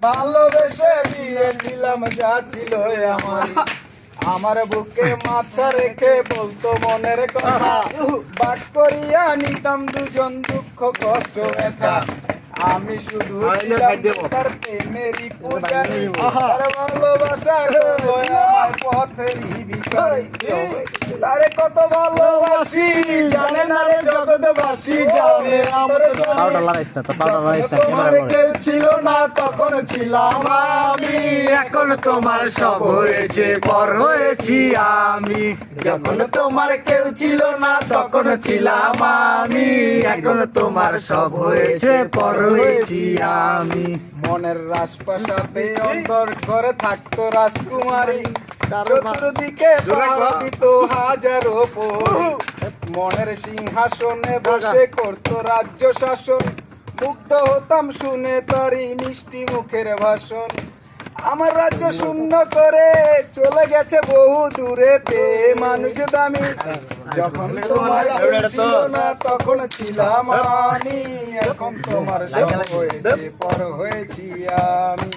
ভালোবেসে দিয়েছিলাম যা ছিল আমার বুকে মাথা রেখে বলতো মনের কথা, বাক করিয়া নিতাম দুজন দুঃখ কষ্ট ব্যথা। আমি শুধু তার প্রেমেরই পূজারি, তার ভালোবাসা পথেরই ভিখারি। তারে কত ভালোবাসি জানে না রে জগৎবাসী, জানে তোমার কেউ ছিল না তখন ছিলাম আমি, এখন তোমার সব হয়েছে পর হয়েছি আমি। যখন তোমার কেউ ছিল না তখন ছিলাম আমি, এখন তোমার সব হয়েছে পর হয়েছি আমি। মনের রাজপ্রাসাদে অন্তর করে থাকতো রাজকুমারী, চতুর্দিকে দিত হাজারো পরী। মনের সিংহাসনে বসে করতো রাজ্য শাসন, মুগ্ধ হতাম শুনে তারই মিষ্টি মুখের ভাষণ। আমার রাজ্য শূন্য করে চলে গেছে বহু দূরে, পেয়ে মানুষ দামি। যখন তোমার কেউ ছিল না তখন ছিলাম আমি, এখন তোমার সব হয়েছে পর হয়েছি আমি।